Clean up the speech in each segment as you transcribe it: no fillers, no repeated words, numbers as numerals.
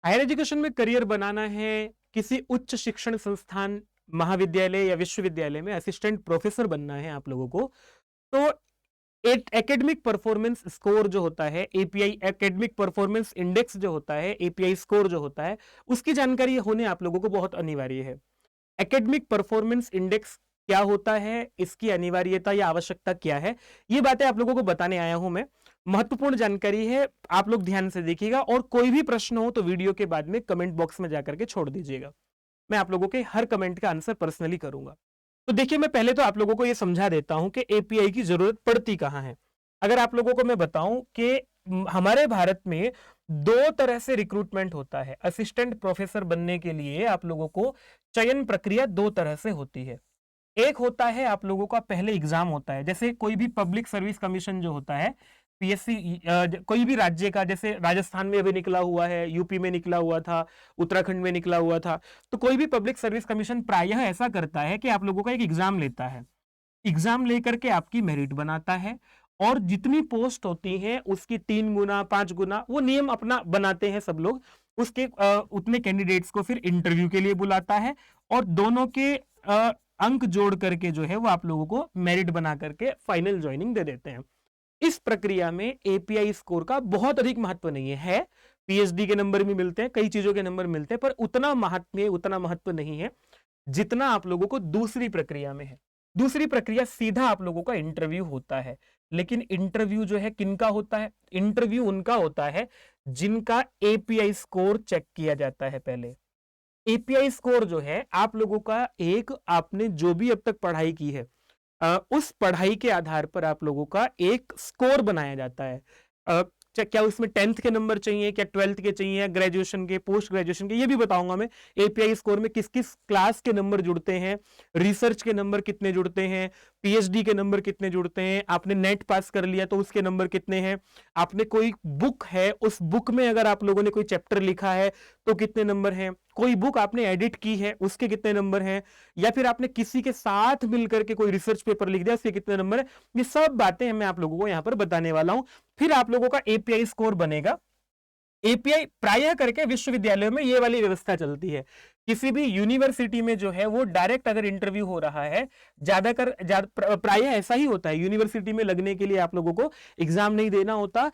Higher education में career बनाना है, किसी उच्च शिक्षण संस्थान, महाविद्यालय या विश्वविद्यालय में असिस्टेंट प्रोफेसर बनना है आप लोगों को, तो एक एकेडमिक परफॉर्मेंस स्कोर जो होता है, एपीआई एकेडमिक परफॉर्मेंस इंडेक्स जो होता है, एपीआई स्कोर जो होता है, उसकी जानकारी होने आप लोगों को बहुत अनिवार्य है। एकेडमिक परफॉर्मेंस इंडेक्स क्या होता है, इसकी अनिवार्यता या आवश्यकता क्या है, ये बातें आप लोगों को बताने आया हूं मैं। महत्वपूर्ण जानकारी है, आप लोग ध्यान से देखिएगा और कोई भी प्रश्न हो तो वीडियो के बाद में कमेंट बॉक्स में जाकर के छोड़ दीजिएगा। मैं आप लोगों के हर कमेंट का आंसर पर्सनली करूंगा। तो देखिए, मैं पहले तो आप लोगों को यह समझा देता हूं कि एपीआई की जरूरत पड़ती कहां है। अगर आप लोगों को मैं बताऊं कि हमारे भारत में दो तरह से रिक्रूटमेंट होता है। असिस्टेंट प्रोफेसर बनने के लिए आप लोगों को चयन प्रक्रिया दो तरह से होती है। एक होता है आप लोगों का पहले एग्जाम होता है, जैसे कोई भी पब्लिक सर्विस कमीशन जो होता है, पीएससी, कोई भी राज्य का, जैसे राजस्थान में अभी निकला हुआ है, यूपी में निकला हुआ था, उत्तराखंड में निकला हुआ था। तो कोई भी पब्लिक सर्विस कमीशन प्रायः ऐसा करता है कि आप लोगों का एक एग्जाम लेता है। एग्जाम लेकर के आपकी मेरिट बनाता है और जितनी पोस्ट होती है उसकी 3 गुना 5 गुना वो नियम अपना बनाते हैं सब लोग। उसके उतने कैंडिडेट्स को फिर इंटरव्यू के लिए बुलाता है और दोनों के अंक जोड़ करके जो है वो आप लोगों को मेरिट बना करके फाइनल ज्वाइनिंग दे देते हैं। इस प्रक्रिया में एपीआई स्कोर का बहुत अधिक महत्व नहीं है। पीएचडी के नंबर भी मिलते हैं, कई चीजों के नंबर मिलते हैं, पर उतना महत्व नहीं है जितना आप लोगों को दूसरी प्रक्रिया में है। दूसरी प्रक्रिया सीधा आप लोगों का इंटरव्यू होता है। लेकिन इंटरव्यू जो है किनका होता है? इंटरव्यू उनका होता है जिनका एपीआई स्कोर चेक किया जाता है पहले। एपीआई स्कोर जो है आप लोगों का, एक आपने जो भी अब तक पढ़ाई की है, उस पढ़ाई के आधार पर आप लोगों का एक स्कोर बनाया जाता है। क्या उसमें 10th के नंबर चाहिए, क्या 12th के चाहिए, ग्रेजुएशन के, पोस्ट ग्रेजुएशन के, ये भी बताऊंगा मैं। एपीआई स्कोर में किस किस क्लास के नंबर जुड़ते हैं, रिसर्च के नंबर कितने जुड़ते हैं, पीएचडी के नंबर कितने जुड़ते हैं, आपने नेट पास कर लिया तो उसके नंबर कितने हैं, आपने कोई बुक है, उस बुक में अगर आप लोगों ने कोई चैप्टर लिखा है तो कितने नंबर हैं, कोई बुक आपने एडिट की है उसके कितने नंबर हैं, या फिर आपने किसी के साथ मिलकर के कोई रिसर्च पेपर लिख दिया उसके कितने नंबर है। ये सब बातें मैं आप लोगों को यहां पर बताने वाला हूं। फिर आप लोगों का एपीआई स्कोर बनेगा। एपीआई प्रायः करके विश्वविद्यालयों में ये वाली व्यवस्था चलती है। किसी भी यूनिवर्सिटी में जो है वो डायरेक्ट अगर इंटरव्यू हो रहा है, ज्यादातर प्रायः ऐसा ही होता है। यूनिवर्सिटी में लगने के लिए आप लोगों को एग्जाम नहीं देना होता।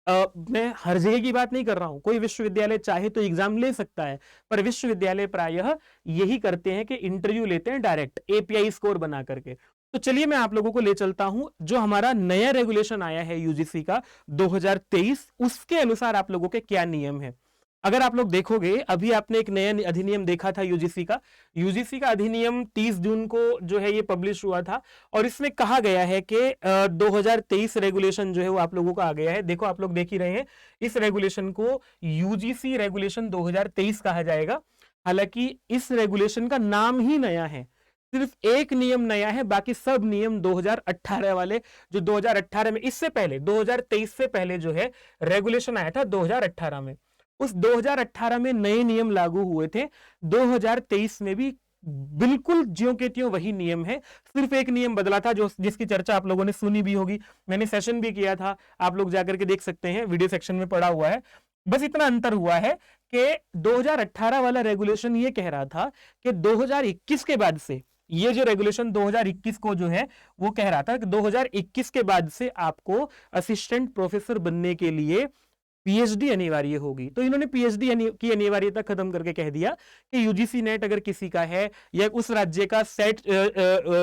मैं हर जगह की बात नहीं कर रहा हूं, कोई विश्वविद्यालय चाहे तो एग्जाम ले सकता है, पर विश्वविद्यालय प्रायः यही करते हैं कि इंटरव्यू लेते हैं डायरेक्ट एपीआई स्कोर बना करके। तो चलिए मैं आप लोगों को ले चलता हूं, जो हमारा नया रेगुलेशन आया है यूजीसी का 2023, उसके अनुसार आप लोगों के क्या नियम है। अगर आप लोग देखोगे, अभी आपने एक नया अधिनियम देखा था यूजीसी का अधिनियम 30 जून को जो है ये पब्लिश हुआ था और इसमें कहा गया है कि 2023 रेगुलेशन जो है वो आप लोगों का आ गया है। देखो, आप लोग देख ही रहे हैं, इस रेगुलेशन को यूजीसी रेगुलेशन 2023 कहा जाएगा। हालांकि इस रेगुलेशन का नाम ही नया है, सिर्फ एक नियम नया है, बाकी सब नियम 2018 वाले, जो 2018 में, इससे पहले 2023 से पहले जो है रेगुलेशन आया था 2018 में, उस 2018 में नए नियम लागू हुए थे। 2023 में भी बिल्कुल ज्यों के त्यों वही नियम है, सिर्फ एक नियम बदला था जो जिसकी चर्चा आप लोगों ने सुनी भी होगी, मैंने सेशन भी किया था, आप लोग जाकर के देख सकते हैं, वीडियो सेक्शन में पड़ा हुआ है। बस इतना अंतर हुआ है कि 2018 वाला रेगुलेशन ये कह रहा था कि 2021 के बाद से, ये जो रेगुलेशन 2021 को जो है वो कह रहा था कि 2021 के बाद से आपको असिस्टेंट प्रोफेसर बनने के लिए पीएचडी अनिवार्य होगी। तो इन्होंने पीएचडी की अनिवार्यता खत्म करके कह दिया कि यूजीसी नेट अगर किसी का है या उस राज्य का सेट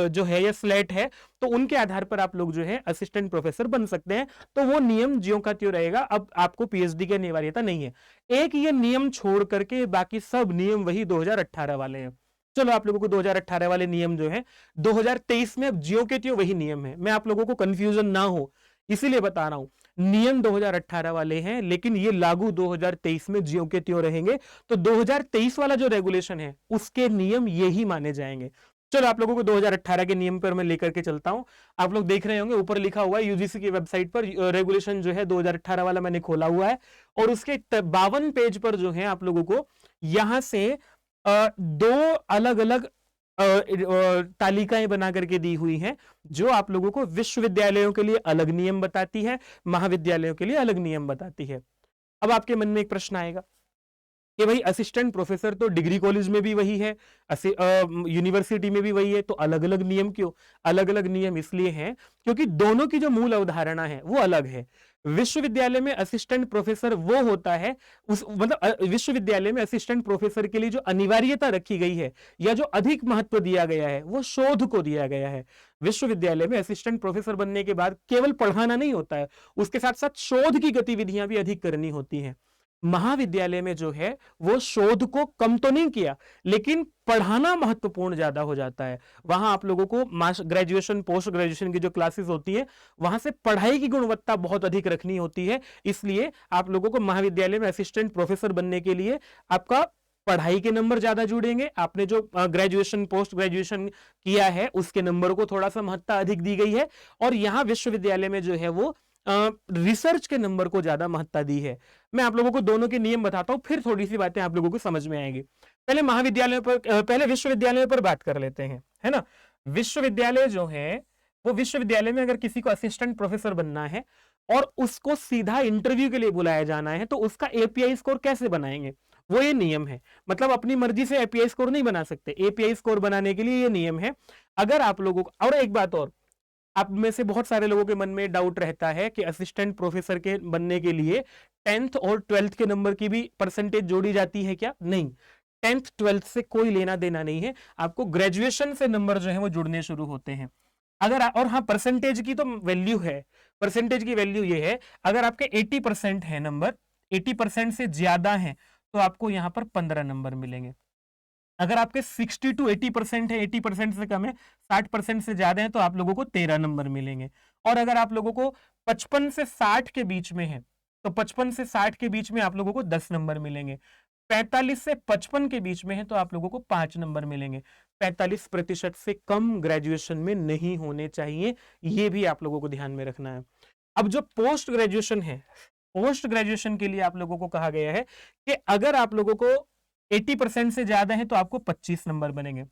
जो है या स्लेट है, तो उनके आधार पर आप लोग जो है असिस्टेंट प्रोफेसर बन सकते हैं। तो वो नियम ज्यों का त्यों रहेगा, अब आपको पीएचडी की अनिवार्यता नहीं है। एक ये नियम छोड़ करके बाकी सब नियम वही 2018 वाले हैं। चलो, आप लोगों को 2018 वाले नियम जो है 2023 में अब ज्यों के त्यों वही नियम है। मैं आप लोगों को कंफ्यूजन ना हो इसीलिए बता रहा हूं, नियम 2018 वाले हैं लेकिन ये लागू 2023 में ज्यों के त्यों रहेंगे। तो 2023 वाला जो रेगुलेशन है उसके नियम यही माने जाएंगे। चलो, आप लोगों को 2018 के नियम पर मैं लेकर के चलता हूं। आप लोग देख रहे होंगे ऊपर लिखा हुआ है यूजीसी की वेबसाइट पर, रेगुलेशन जो है 2018 वाला मैंने खोला हुआ है और उसके 52 पेज पर जो है आप लोगों को यहां से दो अलग अलग तालिकाएं बना करके दी हुई हैं, जो आप लोगों को विश्वविद्यालयों के लिए अलग नियम बताती है, महाविद्यालयों के लिए अलग नियम बताती है। अब आपके मन में एक प्रश्न आएगा, कि भाई असिस्टेंट प्रोफेसर तो डिग्री कॉलेज में भी वही है, यूनिवर्सिटी में भी वही है, तो अलग अलग नियम क्यों? अलग अलग नियम इसलिए हैं क्योंकि दोनों की जो मूल अवधारणा है वो अलग है। विश्वविद्यालय में असिस्टेंट प्रोफेसर वो होता है, उस मतलब विश्वविद्यालय में असिस्टेंट प्रोफेसर के लिए जो अनिवार्यता रखी गई है या जो अधिक महत्व दिया गया है वो शोध को दिया गया है। विश्वविद्यालय में असिस्टेंट प्रोफेसर बनने के बाद केवल पढ़ाना नहीं होता है, उसके साथ साथ शोध की गतिविधियां भी अधिक करनी होती हैं। महाविद्यालय में जो है वो शोध को कम तो नहीं किया, लेकिन पढ़ाना महत्वपूर्ण ज्यादा हो जाता है। वहां आप लोगों को ग्रेजुएशन पोस्ट ग्रेजुएशन की जो क्लासेस होती है वहां से पढ़ाई की गुणवत्ता बहुत अधिक रखनी होती है, इसलिए आप लोगों को महाविद्यालय में असिस्टेंट प्रोफेसर बनने के लिए आपका पढ़ाई के नंबर ज्यादा जुड़ेंगे, आपने जो ग्रेजुएशन पोस्ट ग्रेजुएशन किया है उसके नंबर को थोड़ा सा महत्ता अधिक दी गई है, और यहाँ विश्वविद्यालय में जो है वो रिसर्च के नंबर को ज्यादा महत्ता दी है। मैं आप लोगों को दोनों के नियम बताता हूं, फिर थोड़ी सी बातें आप लोगों को समझ में आएंगी। पहले महाविद्यालय पर पहले विश्वविद्यालय पर बात कर लेते हैं, है ना। विश्वविद्यालय जो है वो विश्वविद्यालय में अगर किसी को असिस्टेंट प्रोफेसर बनना है और उसको सीधा इंटरव्यू के लिए बुलाया जाना है तो उसका एपीआई स्कोर कैसे बनाएंगे, वो ये नियम है। मतलब अपनी मर्जी से एपीआई स्कोर नहीं बना सकते, एपीआई स्कोर बनाने के लिए ये नियम है। अगर आप लोगों को, और एक बात और, आप में से बहुत सारे लोगों के मन में डाउट रहता है कि असिस्टेंट प्रोफेसर के बनने के लिए 10th और 12th के नंबर की भी परसेंटेज जोड़ी जाती है क्या? नहीं, 10th 12th से कोई लेना देना नहीं है, आपको ग्रेजुएशन से नंबर जो है वो जुड़ने शुरू होते हैं। अगर और हाँ, परसेंटेज की तो वैल्यू है, परसेंटेज की वैल्यू ये है, अगर आपके 80% है नंबर, 80% से ज्यादा है तो आपको यहां पर 15 नंबर मिलेंगे। अगर आपके 60 to 80% है, 80% से कम है, 60% से ज्यादा है तो आप लोगों को 13 नंबर मिलेंगे। और अगर आप लोगों को 55 से 60 के बीच में है तो 55 से 60 के बीच में आप लोगों को 10 नंबर मिलेंगे। 45 से 55 के बीच में है तो आप लोगों को 5 नंबर मिलेंगे। 45% से कम ग्रेजुएशन में नहीं होने चाहिए, ये भी आप लोगों को ध्यान में रखना है। अब जो पोस्ट ग्रेजुएशन है, पोस्ट ग्रेजुएशन के लिए आप लोगों को कहा गया है कि अगर आप लोगों को 80% से ज्यादा है तो आपको 25 नंबर बनेंगे।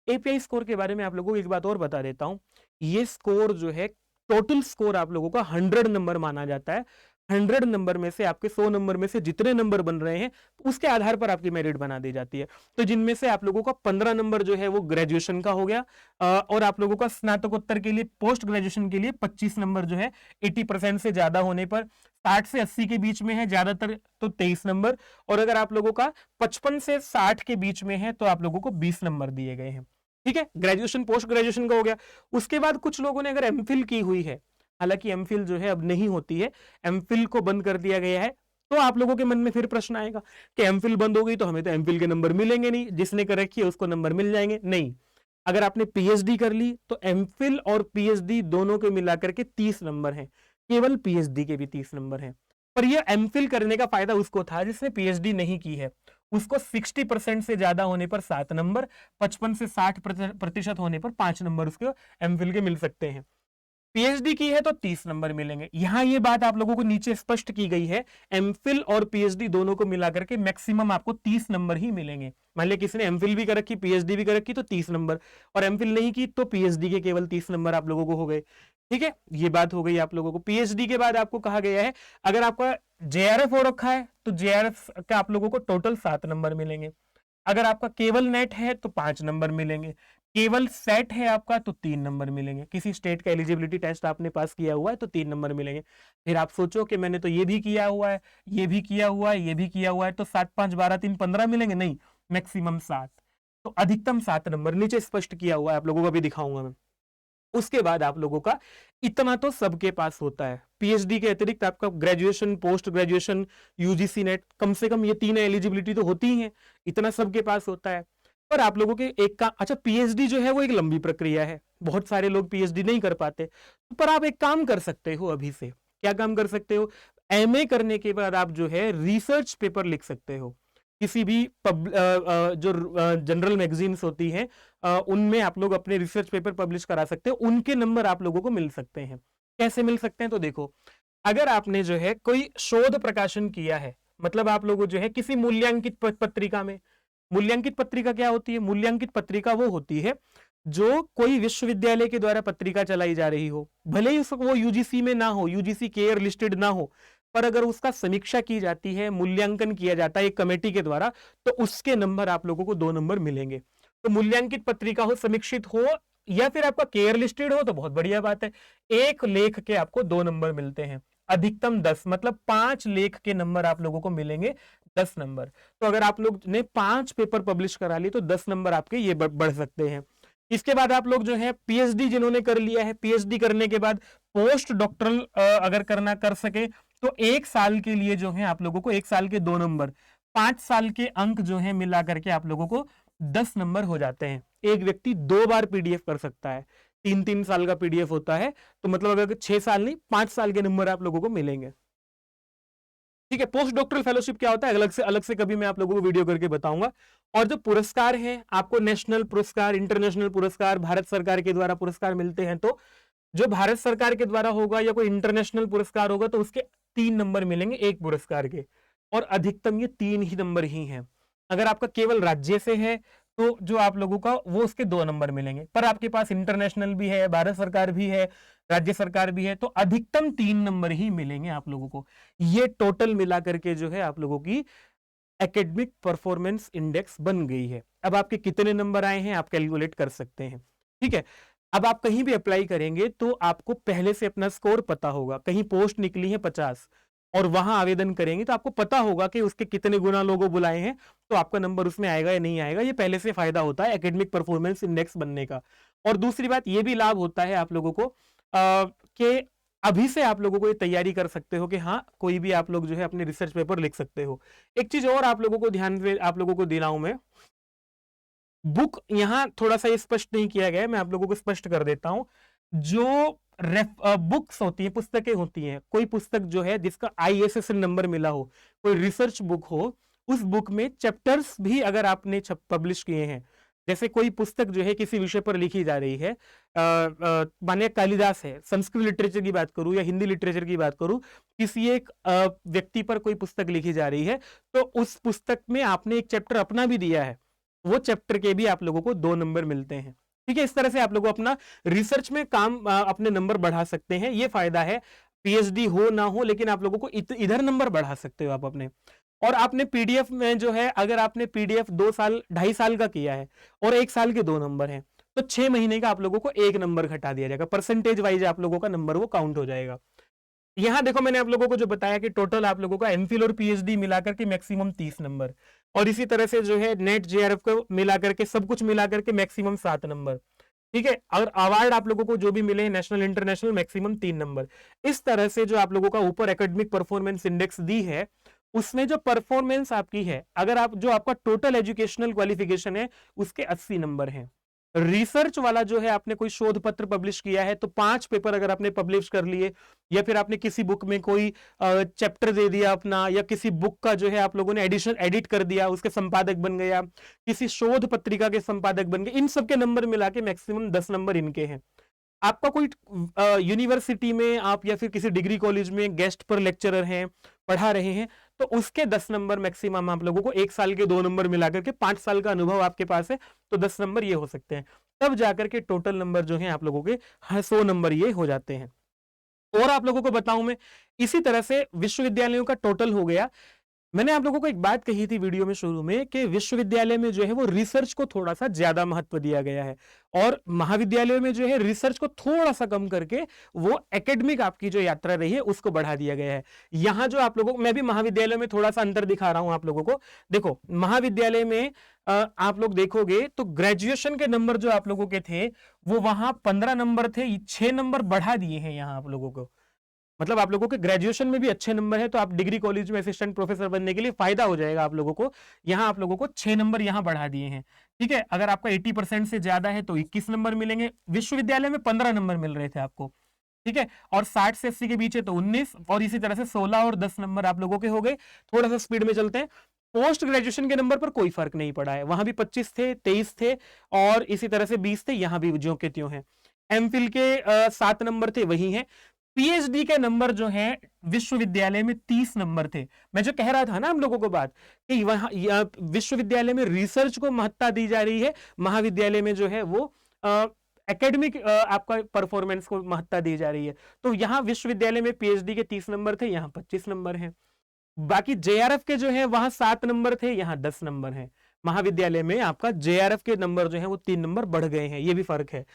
एपीआई स्कोर के बारे में आप लोगों को एक बात और बता देता हूं, ये स्कोर जो है टोटल स्कोर आप लोगों का 100 नंबर माना जाता है। 100 नंबर में से आपके 100 नंबर में से जितने नंबर बन रहे हैं उसके आधार पर आपकी मेरिट बना दी जाती है। तो जिनमें से आप लोगों का 15 नंबर जो है वो ग्रेजुएशन का हो गया, और आप लोगों का स्नातकोत्तर के लिए पोस्ट ग्रेजुएशन के लिए 25 नंबर जो है 80% से ज्यादा होने पर, 60 से 80 के बीच में है ज्यादातर तो 23 नंबर, और अगर आप लोगों का 55 से 60 के बीच में है तो आप लोगों को 20 नंबर दिए गए हैं। ठीक है, ग्रेजुएशन पोस्ट ग्रेजुएशन का हो गया। उसके बाद कुछ लोगों ने अगर एमफिल की हुई है, हालांकि एमफिल जो है अब नहीं होती है, एमफिल को बंद कर दिया गया है, तो आप लोगों के मन में फिर प्रश्न आएगा कि एमफिल बंद हो गई तो हमें तो एमफिल के नंबर मिलेंगे नहीं, जिसने कर रखी है उसको नंबर मिल जाएंगे। नहीं, अगर आपने पीएचडी कर ली तो एमफिल और पीएचडी दोनों के मिलाकर के 30 नंबर हैं, केवल पीएचडी के भी 30 नंबर हैं। पर यह एमफिल करने का फायदा उसको था जिसने पीएचडी नहीं की है, उसको 60% से ज्यादा होने पर 7 नंबर, 55 से 60% होने पर 5 नंबर उसके एमफिल के मिल सकते हैं। पीएचडी की है तो 30 नंबर मिलेंगे। यहां ये बात आप लोगों को नीचे स्पष्ट की गई है, एमफिल और पीएचडी दोनों को मिलाकर के मैक्सिमम आपको 30 नंबर ही मिलेंगे। मान लिया किसी ने एमफिल भी कर रखी, पीएचडी भी कर रखी तो 30 नंबर, और एमफिल नहीं की तो पीएचडी के केवल 30 नंबर आप लोगों को हो गए। ठीक है, ये बात हो गई आप लोगों को। पीएचडी के बाद आपको कहा गया है अगर आपका जेआरएफ हो रखा है तो जेआरएफ का आप लोगों को टोटल 7 नंबर मिलेंगे। अगर आपका केवल नेट है तो 5 नंबर मिलेंगे, केवल सेट है आपका तो 3 नंबर मिलेंगे, किसी स्टेट का एलिजिबिलिटी टेस्ट आपने पास किया हुआ है तो 3 नंबर मिलेंगे। फिर आप सोचो कि मैंने तो ये भी किया हुआ है, ये भी किया हुआ है, ये भी किया हुआ है, तो 7 5 12 3 15 मिलेंगे? नहीं, मैक्सिमम 7, तो अधिकतम 7 नंबर नीचे स्पष्ट किया हुआ है, आप लोगों को भी दिखाऊंगा मैं। उसके बाद आप लोगों का इतना तो सबके पास होता है। पीएचडी के अतिरिक्त आपका graduation post graduation UGC NET, कम से कम ये 3 एलिजिबिलिटी तो होती ही है, इतना सबके पास होता है। पर आप लोगों के एक का, अच्छा पीएचडी जो है वो एक लंबी प्रक्रिया है, बहुत सारे लोग पीएचडी नहीं कर पाते, पर आप एक काम कर सकते हो अभी से। क्या काम कर सकते हो? एमए करने के बाद आप जो है रिसर्च पेपर लिख सकते हो, किसी भी जो जनरल मैगजीन्स होती हैं उनमें आप लोग अपने रिसर्च पेपर पब्लिश करा सकते हो, उनके नंबर आप लोगों को मिल सकते हैं। कैसे मिल सकते हैं? तो देखो, अगर आपने जो है कोई शोध प्रकाशन किया है, मतलब आप लोगों जो है किसी मूल्यांकित पत्रिका में, मूल्यांकित पत्रिका क्या होती है? मूल्यांकित पत्रिका वो होती है जो कोई विश्वविद्यालय के द्वारा पत्रिका चलाई जा रही हो, भले ही वो यूजीसी में ना हो, यूजीसी केयर लिस्टेड ना हो, पर अगर उसका समीक्षा की जाती है, मूल्यांकन किया जाता है एक कमेटी के द्वारा, तो उसके नंबर आप लोगों को 2 नंबर मिलेंगे। तो मूल्यांकित पत्रिका हो, समीक्षित हो या फिर आपका केयर लिस्टेड हो तो बहुत बढ़िया बात है। एक लेख के आपको 2 नंबर मिलते हैं, अधिकतम 10, मतलब 5 लेख के नंबर आप लोगों को मिलेंगे, 10 नंबर। तो अगर आप लोग ने 5 पेपर पब्लिश करा लिए तो 10 नंबर आपके ये बढ़ सकते हैं। इसके बाद आप लोग जो है पीएचडी जिन्होंने कर लिया है, पीएचडी करने के बाद पोस्ट डॉक्टरल अगर कर सके तो 1 साल के लिए जो है आप लोगों को 1 साल के 2 नंबर, 5 साल के अंक जो है मिला करके आप लोगों को 10 नंबर हो जाते हैं। एक व्यक्ति 2 बार पीडीएफ कर सकता है, 3-3 साल का पीडीएफ होता है, तो मतलब अगर 6 साल नहीं 5 साल के नंबर आप लोगों को मिलेंगे। ठीक है, पोस्ट डॉक्टरल फेलोशिप क्या होता है अलग से कभी मैं आप लोगों को वीडियो करके बताऊंगा। और जो पुरस्कार है, आपको नेशनल पुरस्कार, इंटरनेशनल पुरस्कार, भारत सरकार के द्वारा पुरस्कार मिलते हैं, तो जो भारत सरकार के द्वारा होगा या कोई इंटरनेशनल पुरस्कार होगा तो उसके 3 नंबर मिलेंगे एक पुरस्कार के, और अधिकतम ये 3 ही नंबर ही हैं। अगर आपका केवल राज्य से है तो जो आप लोगों का वो उसके 2 नंबर मिलेंगे, पर आपके पास इंटरनेशनल भी है, भारत सरकार भी है, राज्य सरकार भी है, तो अधिकतम 3 नंबर ही मिलेंगे आप लोगों को। ये टोटल मिला करके जो है आप लोगों की एकेडमिक परफॉर्मेंस इंडेक्स बन गई है। अब आपके कितने नंबर आए हैं आप कैलकुलेट कर सकते हैं। ठीक है, अब आप कहीं भी अप्लाई करेंगे तो आपको पहले से अपना स्कोर पता होगा। कहीं पोस्ट निकली है 50 और वहां आवेदन करेंगे तो आपको पता होगा कि उसके कितने गुना लोगों बुलाए हैं, तो आपका नंबर उसमें आएगा या नहीं आएगा। ये पहले से फायदा होता है एकेडमिक परफॉर्मेंस इंडेक्स बनने का। और दूसरी बात ये भी लाभ होता है आप लोगों को कि अभी से आप लोगों को ये तैयारी कर सकते हो कि हाँ कोई भी आप लोग जो है अपने रिसर्च पेपर लिख सकते हो। एक चीज और आप लोगों को ध्यान में आप लोगों को दिलाऊं मैं, बुक यहां थोड़ा सा स्पष्ट नहीं किया गया है, मैं आप लोगों को स्पष्ट कर देता हूं। जो बुक्स होती है, पुस्तकें होती हैं, कोई पुस्तक जो है जिसका ISSN नंबर मिला हो, कोई रिसर्च बुक हो, उस बुक में चैप्टर्स भी अगर आपने पब्लिश किए हैं, जैसे कोई पुस्तक जो है किसी विषय पर लिखी जा रही है, मानिए कालिदास है, संस्कृत लिटरेचर की बात करूं या हिंदी लिटरेचर की बात करूं, किसी एक व्यक्ति पर कोई पुस्तक लिखी जा रही है, तो उस पुस्तक में आपने एक चैप्टर अपना भी दिया है, वो चैप्टर के भी आप लोगों को 2 नंबर मिलते हैं। ठीक है, इस तरह से आप लोग अपना रिसर्च में काम अपने नंबर बढ़ा सकते हैं। ये फायदा है, पीएचडी हो ना हो लेकिन आप लोगों को इधर नंबर बढ़ा सकते हो आप अपने। और आपने पीडीएफ में जो है, अगर आपने पीडीएफ 2 साल 2.5 साल का किया है और 1 साल के 2 नंबर हैं, तो 6 महीने का आप लोगों को 1 नंबर घटा दिया जाएगा, परसेंटेज वाइज आप लोगों का नंबर वो काउंट हो जाएगा। यहां देखो मैंने आप लोगों को जो बताया कि टोटल आप लोगों का एमफिल और पीएचडी मिलाकर के मैक्सिमम 30 नंबर, और इसी तरह से जो है नेट जेआरएफ को मिलाकर के सब कुछ मिलाकर के मैक्सिमम 7 नंबर। ठीक है, और अवार्ड आप लोगों को जो भी मिले नेशनल इंटरनेशनल मैक्सिमम 3 नंबर। इस तरह से जो आप लोगों का ऊपर एकेडमिक परफॉर्मेंस इंडेक्स दी है, उसमें जो परफॉर्मेंस आपकी है, अगर आप जो आपका टोटल एजुकेशनल क्वालिफिकेशन है उसके 80 नंबर हैं। रिसर्च वाला जो है, आपने कोई शोध पत्र पब्लिश किया है तो 5 पेपर अगर आपने पब्लिश कर लिए, या फिर आपने किसी बुक में कोई चैप्टर दे दिया अपना, या किसी बुक का जो है आप लोगों ने एडिशन एडिट कर दिया, उसके संपादक बन गया, किसी शोध पत्रिका के संपादक बन गए, इन सब के नंबर मिला के मैक्सिमम 10 नंबर इनके हैं। आपका कोई यूनिवर्सिटी में आप या फिर किसी डिग्री कॉलेज में गेस्ट पर लेक्चरर हैं, पढ़ा रहे हैं, तो उसके 10 नंबर मैक्सिमम आप लोगों को 1 साल के 2 नंबर मिलाकर के 5 साल का अनुभव आपके पास है तो 10 नंबर ये हो सकते हैं। तब जाकर के टोटल नंबर जो है आप लोगों के 100 नंबर ये हो जाते हैं। और आप लोगों को बताऊं मैं, इसी तरह से विश्वविद्यालयों का टोटल हो गया। मैंने आप लोगों को एक बात कही थी वीडियो में शुरू में कि विश्वविद्यालय में जो है वो रिसर्च को थोड़ा सा ज्यादा महत्व दिया गया है, और महाविद्यालयों में जो है रिसर्च को थोड़ा सा कम करके वो एकेडमिक आपकी जो यात्रा रही है उसको बढ़ा दिया गया है। यहां जो आप लोगों को, मैं भी महाविद्यालय में थोड़ा सा अंतर दिखा रहा हूं आप लोगों को। देखो महाविद्यालय में आप लोग देखोगे तो ग्रेजुएशन के नंबर जो आप लोगों के थे वो वहां 15 नंबर थे, 6 नंबर बढ़ा दिए हैं यहां आप लोगों को। मतलब आप लोगों के ग्रेजुएशन में भी अच्छे नंबर है तो आप डिग्री कॉलेज में असिस्टेंट प्रोफेसर बनने के लिए फायदा हो जाएगा आप लोगों को। यहां आप लोगों को 6 नंबर यहां बढ़ा दिए हैं। ठीक है, अगर आपका 80% से ज्यादा है तो 21 नंबर मिलेंगे। विश्वविद्यालय में 15 नंबर मिल रहे थे आपको। ठीक है, और 60 से 80 के बीच है तो 19, और इसी तरह से 16 और 10 नंबर आप लोगों के हो गए। थोड़ा सा स्पीड में चलते हैं। पोस्ट ग्रेजुएशन के नंबर पर कोई फर्क नहीं पड़ा है, वहां भी 25 थे, 23 थे, और इसी तरह से 20 थे, यहां भी ज्यों के त्यों हैं। एमफिल के 7 नंबर थे वही हैं। पीएचडी के नंबर जो है विश्वविद्यालय में 30 नंबर थे। मैं जो कह रहा था ना हम लोगों को बात कि वहां विश्वविद्यालय में रिसर्च को महत्ता दी जा रही है, महाविद्यालय में जो है वो एकेडमिक आपका परफॉर्मेंस को महत्ता दी जा रही है। तो यहाँ विश्वविद्यालय में पीएचडी के 30 नंबर थे, यहाँ 25 नंबर हैं। बाकी जेआरएफ के जो है वहां 7 नंबर थे, यहाँ 10 नंबर हैं। महाविद्यालय में आपका जेआरएफ के नंबर जो है वो 3 नंबर बढ़ गए हैं, ये भी फर्क है।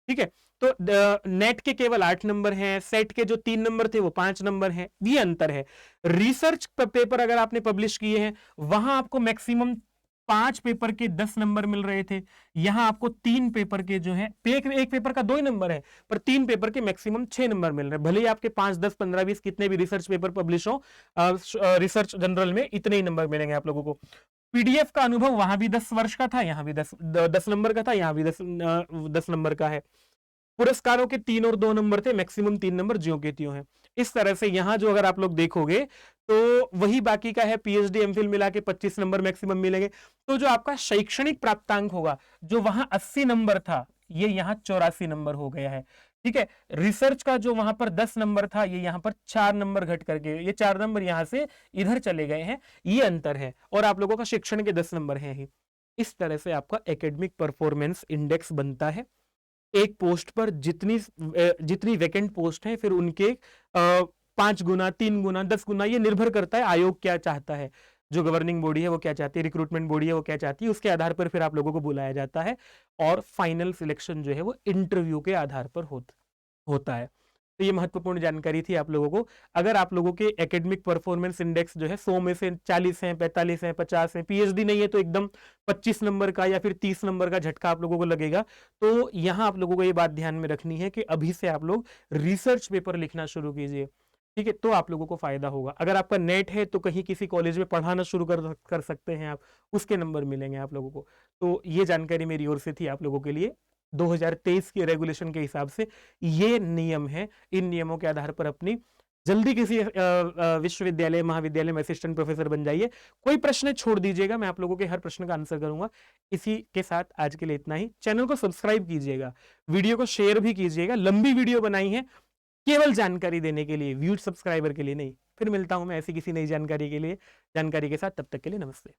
ठीक है, तो नेट के केवल 8 नंबर हैं, सेट के जो 3 नंबर थे वो 5 नंबर हैं, ये अंतर है। रिसर्च पेपर अगर आपने पब्लिश किए हैं वहां आपको मैक्सिमम 5 पेपर के 10 नंबर मिल रहे थे, यहां आपको 3 पेपर के जो है, एक पेपर का 2 ही नंबर है पर 3 पेपर के मैक्सिमम 6 नंबर मिल रहे हैं। भले ही आपके 5, 10, 15, 20 कितने भी रिसर्च पेपर पब्लिश हो रिसर्च जनरल में, इतने ही नंबर मिलेंगे आप लोगों को। पीडीएफ का अनुभव वहां भी 10 वर्ष का था, यहां भी 10 नंबर का था, यहां भी 10 नंबर का है। पुरस्कारों के 3 और 2 नंबर थे, मैक्सिमम 3 नंबर ज्यों के त्यों हैं। इस तरह से यहां जो अगर आप लोग देखोगे तो वही बाकी का है, पीएचडी एमफिल मिला के 25 नंबर मैक्सिमम मिलेंगे। तो जो आपका शैक्षणिक प्राप्तांक होगा, जो वहां 80 नंबर था, ये यहाँ 84 नंबर हो गया है। ठीक है, रिसर्च का जो वहां पर 10 नंबर था, ये यहाँ पर 4 नंबर घट करके, ये 4 नंबर यहां से इधर चले गए हैं, ये अंतर है। और आप लोगों का शिक्षण के 10 नंबर हैं ही। इस तरह से आपका एकेडमिक परफॉर्मेंस इंडेक्स बनता है। एक पोस्ट पर जितनी वैकेंट पोस्ट है, फिर उनके 5 गुना, 3 गुना, 10 गुना, ये निर्भर करता है आयोग क्या चाहता है, जो गवर्निंग बॉडी है वो क्या चाहती है, रिक्रूटमेंट बॉडी है वो क्या चाहती है, उसके आधार पर फिर आप लोगों को बुलाया जाता है और फाइनल सिलेक्शन जो है वो इंटरव्यू के आधार पर होता है। तो ये महत्वपूर्ण जानकारी थी आप लोगों को। अगर आप लोगों के एकेडमिक परफॉर्मेंस इंडेक्स जो है 100 में से 40 हैं, 45 हैं, 50 हैं, पीएचडी नहीं है तो एकदम 25 नंबर का या फिर 30 नंबर का झटका आप लोगों को लगेगा। तो यहाँ आप लोगों को ये बात ध्यान में रखनी है कि अभी से आप लोग रिसर्च पेपर लिखना शुरू कीजिए। ठीक है, तो आप लोगों को फायदा होगा। अगर आपका नेट है तो कहीं किसी कॉलेज में पढ़ाना शुरू कर सकते हैं आप, उसके नंबर मिलेंगे आप लोगों को। तो ये जानकारी मेरी ओर से थी आप लोगों के लिए। 2023 के रेगुलेशन के हिसाब से ये नियम है। इन नियमों के आधार पर अपनी जल्दी किसी विश्वविद्यालय, महाविद्यालय में असिस्टेंट प्रोफेसर बन जाइए। कोई प्रश्न छोड़ दीजिएगा, मैं आप लोगों के हर प्रश्न का आंसर करूंगा। इसी के साथ आज के लिए इतना ही। चैनल को सब्सक्राइब कीजिएगा, वीडियो को शेयर भी कीजिएगा। लंबी वीडियो बनाई है केवल जानकारी देने के लिए, व्यूज सब्सक्राइबर के लिए नहीं। फिर मिलता हूं मैं ऐसी किसी नई जानकारी के साथ, तब तक के लिए नमस्ते।